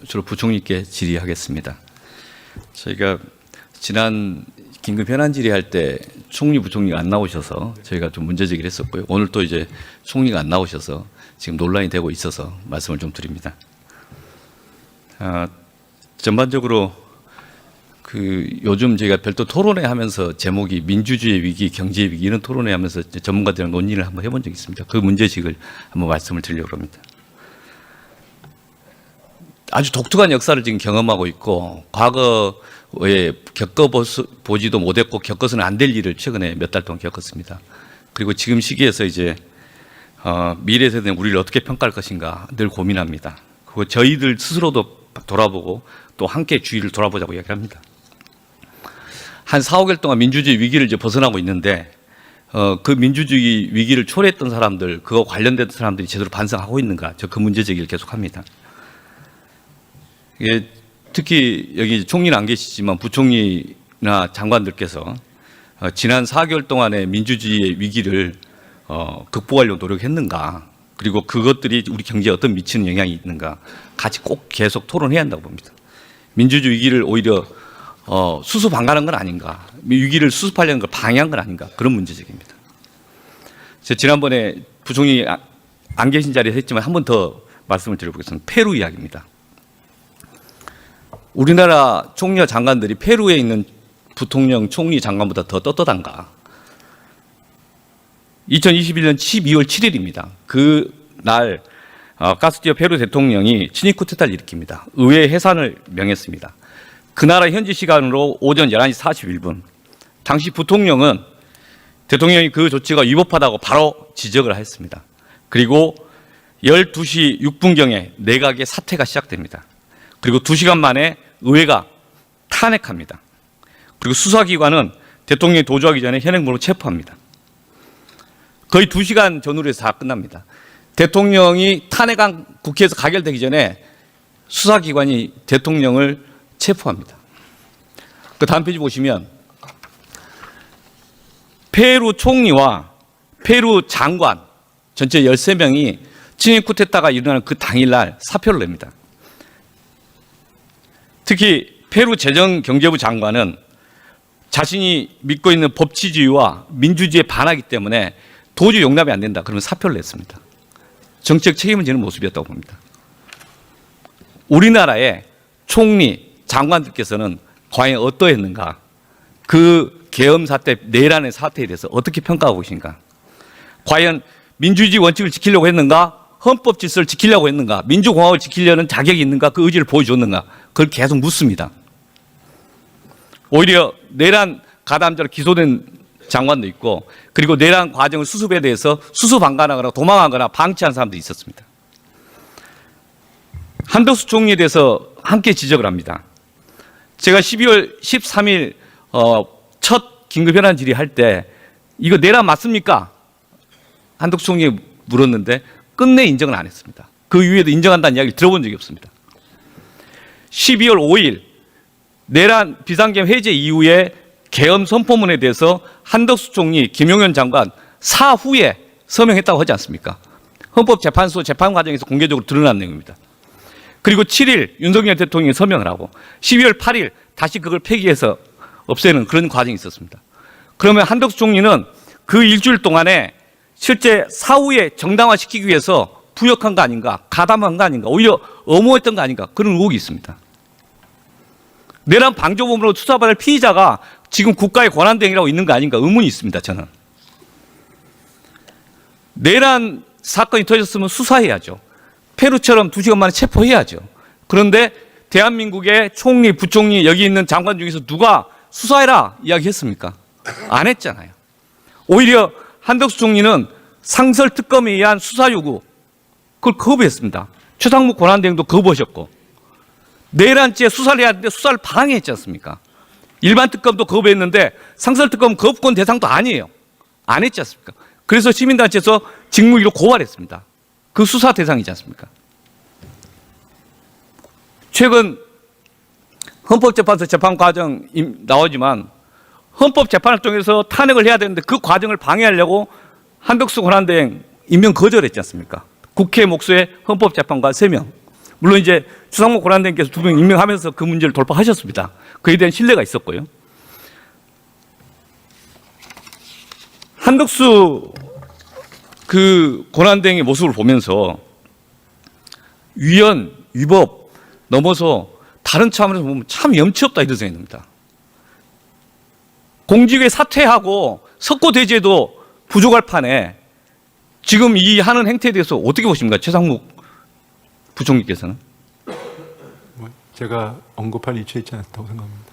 주로 부총리께 질의하겠습니다. 저희가 지난 긴급 현안 질의할 때 총리, 부총리가 안 나오셔서 저희가 좀 문제제기를 했었고요. 오늘 또 이제 총리가 안 나오셔서 지금 논란이 되고 있어서 말씀을 좀 드립니다. 전반적으로 요즘 저희가 별도 토론회 하면서 제목이 민주주의 위기, 경제 위기 이런 토론회 하면서 전문가들이랑 논의를 한번 해본 적이 있습니다. 그 문제식을 한번 말씀을 드리려고 합니다. 아주 독특한 역사를 지금 경험하고 있고 과거에 겪어보지도 못했고 겪어서는 안 될 일을 최근에 몇 달 동안 겪었습니다. 그리고 지금 시기에서 이제 미래 세대는 우리를 어떻게 평가할 것인가 늘 고민합니다. 그리고 저희들 스스로도 돌아보고 또 함께 주위를 돌아보자고 이야기합니다. 한 4, 5개월 동안 민주주의 위기를 이제 벗어나고 있는데 그 민주주의 위기를 초래했던 사람들, 그거 관련된 사람들이 제대로 반성하고 있는가, 저 그 문제 제기를 계속합니다. 예, 특히 여기 총리는 안 계시지만 부총리나 장관들께서 지난 4개월 동안의 민주주의의 위기를 극복하려고 노력했는가, 그리고 그것들이 우리 경제에 어떤 미치는 영향이 있는가 같이 꼭 계속 토론해야 한다고 봅니다. 민주주의 위기를 오히려 수습방가는 건 아닌가, 위기를 수습하려는 걸 방해한 건 아닌가, 그런 문제제기입니다. 제가 지난번에 부총리 안 계신 자리에 했지만 한 번 더 말씀을 드려보겠습니다. 페루 이야기입니다. 우리나라 총리와 장관들이 페루에 있는 부통령, 총리, 장관보다 더 떳떳한가? 2021년 12월 7일입니다. 그날 카스티오 페루 대통령이 친위 쿠데타를 일으킵니다. 의회 해산을 명했습니다. 그 나라 현지 시간으로 오전 11시 41분. 당시 부통령은 대통령이 그 조치가 위법하다고 바로 지적을 했습니다. 그리고 12시 6분경에 내각의 사퇴가 시작됩니다. 그리고 2시간 만에 의회가 탄핵합니다. 그리고 수사기관은 대통령이 도주하기 전에 현행범으로 체포합니다. 거의 2시간 전후로 해서 다 끝납니다. 대통령이 탄핵안 국회에서 가결되기 전에 수사기관이 대통령을 체포합니다. 그 다음 페이지 보시면 페루 총리와 페루 장관 전체 13명이 친위 쿠데타가 일어나는 그 당일날 사표를 냅니다. 특히 페루 재정경제부 장관은 자신이 믿고 있는 법치주의와 민주주의에 반하기 때문에 도저히 용납이 안 된다, 그러면 사표를 냈습니다. 정치적 책임을 지는 모습이었다고 봅니다. 우리나라의 총리, 장관들께서는 과연 어떠했는가, 그 계엄 사태, 내란의 사태에 대해서 어떻게 평가하고 계신가, 과연 민주주의 원칙을 지키려고 했는가, 헌법 질서를 지키려고 했는가, 민주공화국을 지키려는 자격이 있는가, 그 의지를 보여줬는가, 그걸 계속 묻습니다. 오히려 내란 가담자로 기소된 장관도 있고, 그리고 내란 과정을 수습에 대해서 수습방관하거나 도망하거나 방치한 사람도 있었습니다. 한덕수 총리에 대해서 함께 지적을 합니다. 제가 12월 13일 첫 긴급현안 질의할 때 이거 내란 맞습니까? 한덕수 총리에 물었는데 끝내 인정은 안 했습니다. 그 이후에도 인정한다는 이야기를 들어본 적이 없습니다. 12월 5일 내란 비상계엄 해제 이후에 계엄 선포문에 대해서 한덕수 총리, 김용현 장관 사후에 서명했다고 하지 않습니까? 헌법재판소 재판 과정에서 공개적으로 드러난 내용입니다. 그리고 7일 윤석열 대통령이 서명을 하고 12월 8일 다시 그걸 폐기해서 없애는 그런 과정이 있었습니다. 그러면 한덕수 총리는 그 일주일 동안에 실제 사후에 정당화시키기 위해서 부역한 거 아닌가, 가담한 거 아닌가, 오히려 엄호했던 거 아닌가, 그런 의혹이 있습니다. 내란 방조범으로 수사받을 피의자가 지금 국가의 권한대행이라고 있는 거 아닌가 의문이 있습니다, 저는. 내란 사건이 터졌으면 수사해야죠. 페루처럼 2시간 만에 체포해야죠. 그런데 대한민국의 총리, 부총리, 여기 있는 장관 중에서 누가 수사해라 이야기했습니까? 안 했잖아요. 오히려 한덕수 총리는 상설특검에 의한 수사 요구, 그걸 거부했습니다. 최상무 권한대행도 거부하셨고, 내란죄 수사를 해야 하는데 수사를 방해했지 않습니까? 일반 특검도 거부했는데 상설특검은 거부권 대상도 아니에요. 안 했지 않습니까? 그래서 시민단체에서 직무유기로 고발했습니다. 그 수사 대상이지 않습니까? 최근 헌법재판소 재판 과정 나오지만 헌법재판을 통해서 탄핵을 해야 되는데 그 과정을 방해하려고 한덕수 권한대행 임명 거절했지 않습니까? 국회 목소에 헌법재판관 3명, 물론 이제 추상목 권한대행께서 2명 임명하면서 그 문제를 돌파하셨습니다. 그에 대한 신뢰가 있었고요. 한덕수 그 권한대행의 모습을 보면서 위헌, 위법 넘어서 다른 차원에서 보면 참 염치 없다 이런 생각이 듭니다. 공직에 사퇴하고 석고대죄도 부족할 판에 지금 이 하는 행태에 대해서 어떻게 보십니까? 최상목 부총리께서는? 제가 언급할 이치에 있지 않다고 생각합니다.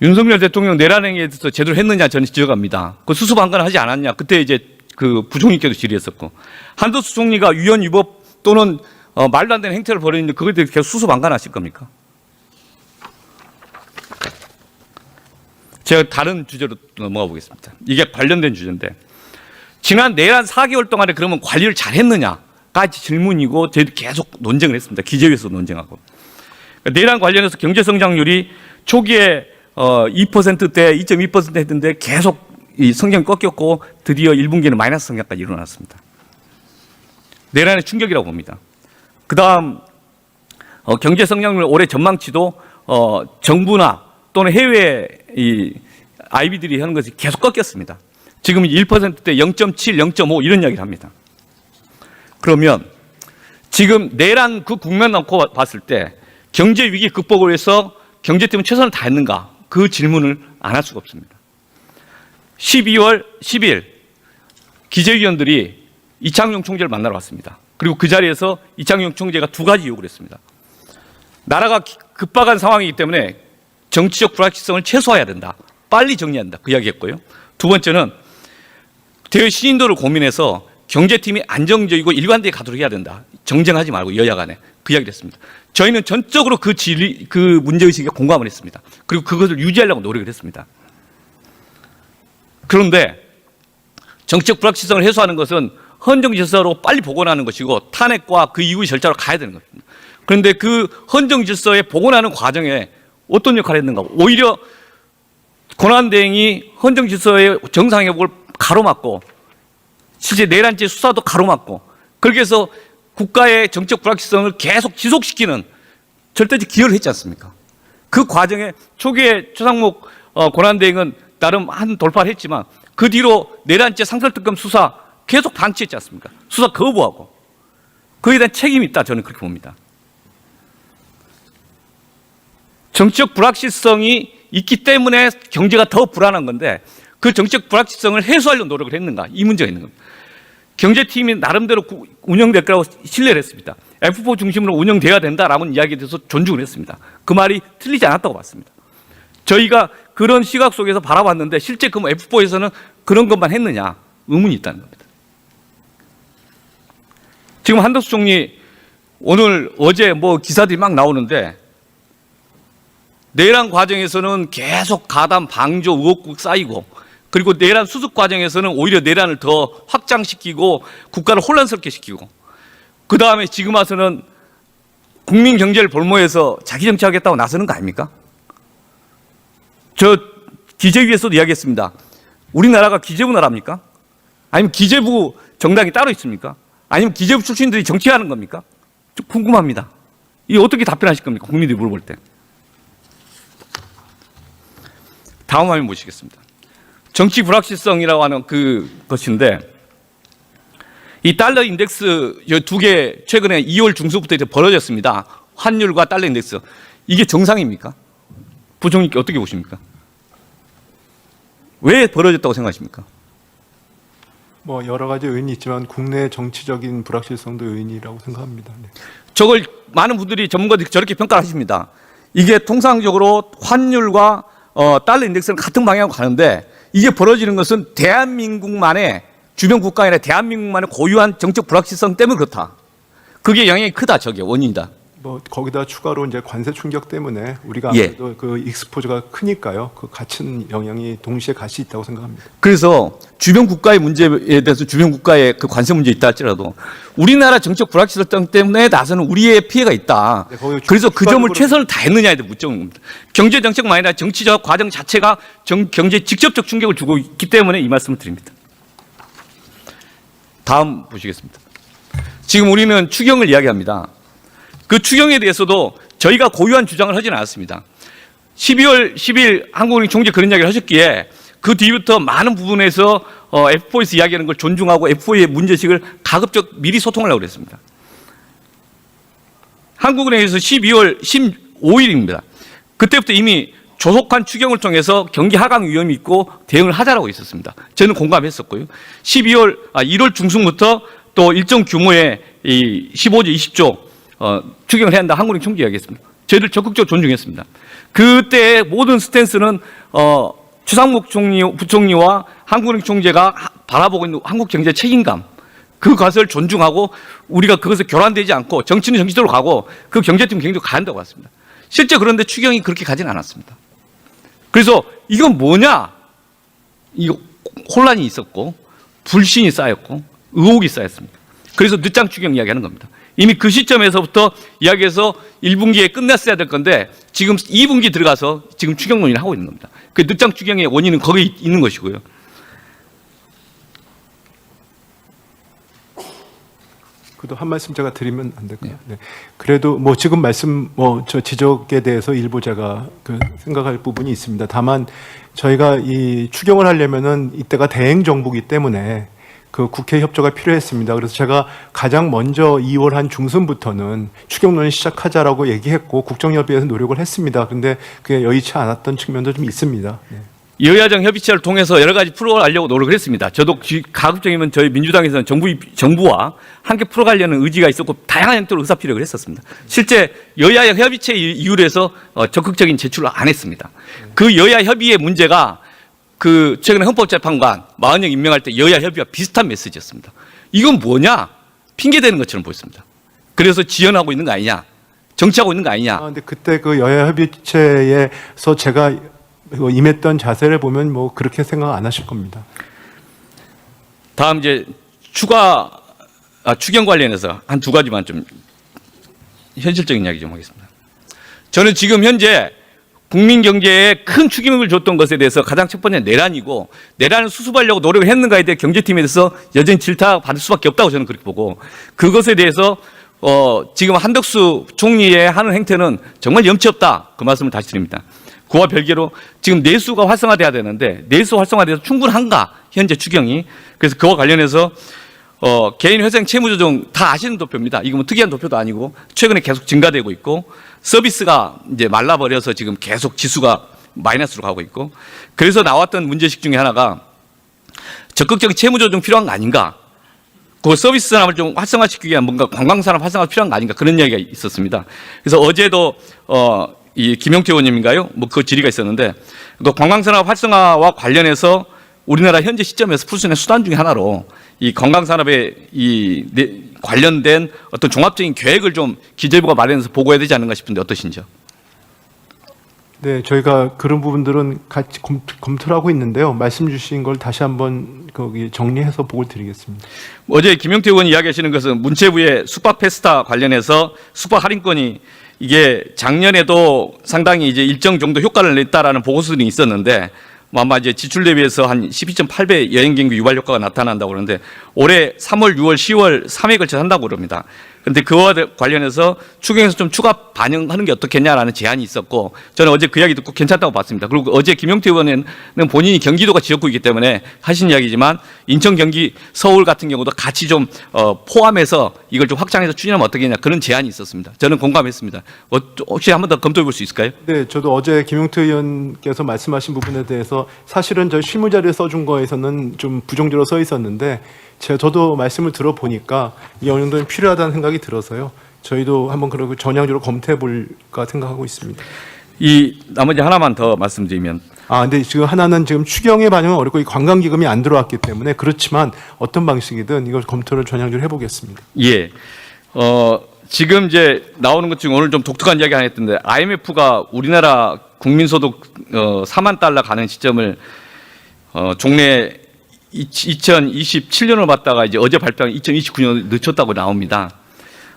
윤석열 대통령 내란행위에 대해서 제대로 했느냐 저는 지적합니다. 그 수수방관을 하지 않았냐. 그때 이제 그 부총리께도 질의했었고. 한덕수 총리가 위헌, 위법 또는 말도 안 되는 행태를 벌였는데 그걸 대해서 계속 수수방관하실 겁니까? 제가 다른 주제로 넘어가 보겠습니다. 이게 관련된 주제인데 지난 내란 4개월 동안에 그러면 관리를 잘했느냐까지 질문이고 저희도 계속 논쟁을 했습니다. 기재위에서 논쟁하고. 내란 관련해서 경제성장률이 초기에 2%대 2.2% 했는데 계속 이 성장이 꺾였고 드디어 1분기에는 마이너스 성장까지 일어났습니다. 내란의 충격이라고 봅니다. 그다음 경제성장률 올해 전망치도 정부나 또는 해외 이 IB들이 하는 것이 계속 꺾였습니다. 지금 1%대 0.7, 0.5 이런 이야기를 합니다. 그러면 지금 내란 그 국면 놓고 봤을 때 경제 위기 극복을 위해서 경제팀은 최선을 다했는가? 그 질문을 안 할 수가 없습니다. 12월 10일 기재위원들이 이창용 총재를 만나러 왔습니다. 그리고 그 자리에서 이창용 총재가 2가지 요구를 했습니다. 나라가 급박한 상황이기 때문에 정치적 불확실성을 최소화해야 된다. 빨리 정리해야 된다. 그 이야기했고요. 2번째는 대외 신인도를 고민해서 경제팀이 안정적이고 일관되게 가도록 해야 된다. 정쟁하지 말고 여야 간에 그 이야기를 했습니다. 저희는 전적으로 그 문제의식에 공감을 했습니다. 그리고 그것을 유지하려고 노력을 했습니다. 그런데 정치적 불확실성을 해소하는 것은 헌정 질서로 빨리 복원하는 것이고 탄핵과 그 이후의 절차로 가야 되는 겁니다. 그런데 그 헌정 질서에 복원하는 과정에 어떤 역할을 했는가? 오히려 권한대행이 헌정 질서의 정상 회복을 가로막고 실제 내란죄 수사도 가로막고 그렇게 해서 국가의 정책 불확실성을 계속 지속시키는 절대적 기여를 했지 않습니까? 그 과정에 초기에 최상목 권한대행은 나름 한 돌파를 했지만 그 뒤로 내란죄 상설특검 수사 계속 방치했지 않습니까? 수사 거부하고 그에 대한 책임이 있다 저는 그렇게 봅니다. 정치적 불확실성이 있기 때문에 경제가 더 불안한 건데 그 정치적 불확실성을 해소하려고 노력을 했는가? 이 문제가 있는 겁니다. 경제팀이 나름대로 운영될 거라고 신뢰를 했습니다. F4 중심으로 운영돼야 된다라는 이야기에 대해서 존중을 했습니다. 그 말이 틀리지 않았다고 봤습니다. 저희가 그런 시각 속에서 바라봤는데 실제 그 F4에서는 그런 것만 했느냐 의문이 있다는 겁니다. 지금 한덕수 총리 오늘 어제 뭐 기사들이 막 나오는데 내란 과정에서는 계속 가담, 방조, 의혹국 쌓이고 그리고 내란 수습 과정에서는 오히려 내란을 더 확장시키고 국가를 혼란스럽게 시키고 그 다음에 지금 와서는 국민 경제를 볼모해서 자기 정치하겠다고 나서는 거 아닙니까? 저 기재위에서도 이야기했습니다. 우리나라가 기재부 나라입니까? 아니면 기재부 정당이 따로 있습니까? 아니면 기재부 출신들이 정치하는 겁니까? 좀 궁금합니다. 이 어떻게 답변하실 겁니까? 국민들이 물어볼 때. 다음 화면 보시겠습니다. 정치 불확실성이라고 하는 것인데 이 달러 인덱스 2개 최근에 2월 중순부터 이제 벌어졌습니다. 환율과 달러 인덱스. 이게 정상입니까? 부총리께 어떻게 보십니까? 왜 벌어졌다고 생각하십니까? 뭐 여러 가지 요인이 있지만 국내 정치적인 불확실성도 요인이라고 생각합니다. 네. 저걸 많은 분들이 전문가들이 저렇게 평가를 하십니다. 이게 통상적으로 환율과 달러 인덱스는 같은 방향으로 가는데 이게 벌어지는 것은 대한민국만의 주변 국가 아니라 대한민국만의 고유한 정책 불확실성 때문에 그렇다. 그게 영향이 크다. 저게 원인이다. 뭐 거기다 추가로 이제 관세 충격 때문에 우리가 아무래도 그 익스포저가 크니까요. 그 같은 영향이 동시에 같이 있다고 생각합니다. 그래서 주변 국가의 문제에 대해서 주변 국가의 그 관세 문제 있다 할지라도 우리나라 정책 불확실성 때문에 나서는 우리의 피해가 있다. 네, 그래서 그 점을 최선을 다했느냐에 대해 묻는 겁니다. 경제 정책만 아니라 정치적 과정 자체가 경제에 직접적 충격을 주고 있기 때문에 이 말씀을 드립니다. 다음 보시겠습니다. 지금 우리는 추경을 이야기합니다. 그 추경에 대해서도 저희가 고유한 주장을 하지는 않았습니다. 12월 10일 한국은행 총재 그런 이야기를 하셨기에 그 뒤부터 많은 부분에서 F4에서 이야기하는 걸 존중하고 F4의 문제식을 가급적 미리 소통하려고 그랬습니다. 한국은행에서 12월 15일입니다. 그때부터 이미 조속한 추경을 통해서 경기 하강 위험이 있고 대응을 하자라고 있었습니다. 저는 공감했었고요. 1월 중순부터 또 일정 규모의 이 15조, 20조 추경을 해야 한다. 한국은행 총재 이야기했습니다. 저희들 적극적으로 존중했습니다. 그때 모든 스탠스는 추상목 부총리와 한국은행 총재가 바라보고 있는 한국 경제 책임감, 그 것을 존중하고 우리가 그것에 교란되지 않고 정치는 정치대로 가고 그 경제팀 경제로 가야 한다고 봤습니다. 실제 그런데 추경이 그렇게 가지는 않았습니다. 그래서 이건 뭐냐? 이거 혼란이 있었고 불신이 쌓였고 의혹이 쌓였습니다. 그래서 늦장 추경 이야기하는 겁니다. 이미 그 시점에서부터 이야기해서 1분기에 끝냈어야 될 건데 지금 2분기 들어가서 지금 추경 논의를 하고 있는 겁니다. 그 늦장 추경의 원인은 거기 있는 것이고요. 그래도 한 말씀 제가 드리면 안 될까요? 네. 그래도 뭐 지금 말씀 저 지적에 대해서 일부 제가 생각할 부분이 있습니다. 다만 저희가 이 추경을 하려면은 이때가 대행 정부이기 때문에 그 국회 협조가 필요했습니다. 그래서 제가 가장 먼저 2월 한 중순부터는 추경론을 시작하자라고 얘기했고 국정협의회에서 노력을 했습니다. 그런데 그게 여의치 않았던 측면도 좀 있습니다. 네. 여야정 협의체를 통해서 여러 가지 풀어가려고 노력을 했습니다. 저도 가급적이면 저희 민주당에서는 정부와 함께 풀어가려는 의지가 있었고 다양한 형태로 의사표력을 했었습니다. 실제 여야 협의체 이유로 해서 적극적인 제출을 안 했습니다. 그 여야 협의의 문제가 그 최근에 헌법재판관 마흔영 임명할 때 여야 협의와 비슷한 메시지였습니다. 이건 뭐냐? 핑계대는 것처럼 보였습니다. 그래서 지연하고 있는 거 아니냐? 정치하고 있는 거 아니냐? 근데 그때 그 여야 협의체에서 제가 임했던 자세를 보면 뭐 그렇게 생각 안 하실 겁니다. 다음 이제 추경 관련해서 한 두 가지만 좀 현실적인 이야기 좀 하겠습니다. 저는 지금 현재 국민 경제에 큰 추격을 줬던 것에 대해서 가장 첫 번째 내란이고 내란을 수습하려고 노력을 했는가에 대해 경제팀에 대해서 여전히 질타받을 수밖에 없다고 저는 그렇게 보고 그것에 대해서 지금 한덕수 총리의 하는 행태는 정말 염치 없다 그 말씀을 다시 드립니다. 그와 별개로 지금 내수가 활성화돼야 되는데 내수 활성화돼서 충분한가 현재 추경이 그래서 그와 관련해서 개인 회생 채무조정 다 아시는 도표입니다. 이거 뭐 특이한 도표도 아니고 최근에 계속 증가되고 있고 서비스가 이제 말라버려서 지금 계속 지수가 마이너스로 가고 있고 그래서 나왔던 문제식 중에 하나가 적극적인 채무조정 필요한 거 아닌가 그 서비스 산업을 좀 활성화시키기 위한 뭔가 관광산업 활성화 필요한 거 아닌가 그런 이야기가 있었습니다. 그래서 어제도 이 김용태 의원님인가요? 뭐 그 질의가 있었는데 또 관광산업 활성화와 관련해서 우리나라 현재 시점에서 풀 수 있는 수단 중에 하나로 이 관광산업에 관련된 어떤 종합적인 계획을 좀 기재부가 마련해서 보고해야 되지 않는가 싶은데 어떠신지요? 네, 저희가 그런 부분들은 같이 검토를 하고 있는데요. 말씀 주신 걸 다시 한번 거기 정리해서 보고 드리겠습니다. 어제 김용태 의원이 이야기하시는 것은 문체부의 숙박 페스타 관련해서 숙박 할인권이 이게 작년에도 상당히 이제 일정 정도 효과를 냈다라는 보고서들이 있었는데 아마 이제 지출 대비해서 한 12.8배 여행 경비 유발 효과가 나타난다고 그러는데 올해 3월, 6월, 10월 3회에 걸쳐 한다고 그럽니다. 그런데 그와 관련해서 추경에서 좀 추가 반영하는 게 어떻겠냐라는 제안이 있었고 저는 어제 그 이야기 듣고 괜찮다고 봤습니다. 그리고 어제 김용태 의원은 본인이 경기도가 지역구이기 때문에 하신 이야기지만 인천, 경기, 서울 같은 경우도 같이 좀 포함해서 이걸 좀 확장해서 추진하면 어떻겠냐 그런 제안이 있었습니다. 저는 공감했습니다. 혹시 한 번 더 검토해 볼 수 있을까요? 네, 저도 어제 김용태 의원께서 말씀하신 부분에 대해서 사실은 저 실무자료에 써준 거에서는 좀 부정적으로 써 있었는데 저도 말씀을 들어보니까 이 어느 정도는 필요하다는 생각이 들어서요. 저희도 한번 그러고 전향적으로 검토해 볼까 생각하고 있습니다. 이 나머지 하나만 더 말씀드리면 근데 지금 하나는 지금 추경의 반영은 어렵고 이 관광기금이 안 들어왔기 때문에 그렇지만 어떤 방식이든 이걸 검토를 전향적으로 해보겠습니다. 예. 지금 이제 나오는 것 중에 오늘 좀 독특한 이야기 하나 했던데 IMF가 우리나라 국민소득 4만 달러 가는 시점을 종래 2027년으로 봤다가 이제 어제 발표한 2029년으로 늦췄다고 나옵니다.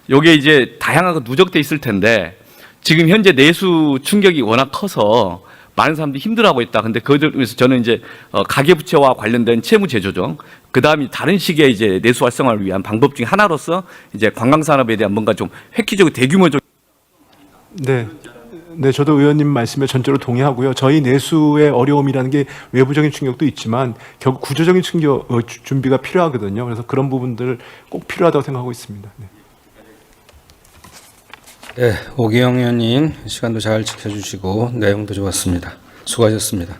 요게 이제 다양하고 누적돼 있을 텐데 지금 현재 내수 충격이 워낙 커서 많은 사람들이 힘들어하고 있다. 근데 그것에서 저는 이제 가계부채와 관련된 채무제조정, 그 다음에 다른 식의 이제 내수 활성화를 위한 방법 중에 하나로서 이제 관광산업에 대한 뭔가 좀 획기적이고 대규모적. 네. 네, 저도 의원님 말씀에 전적으로 동의하고요. 저희 내수의 어려움이라는 게 외부적인 충격도 있지만 결국 구조적인 충격 준비가 필요하거든요. 그래서 그런 부분들 꼭 필요하다고 생각하고 있습니다. 네. 네, 오기영 의원님 시간도 잘 지켜주시고 내용도 좋았습니다. 수고하셨습니다.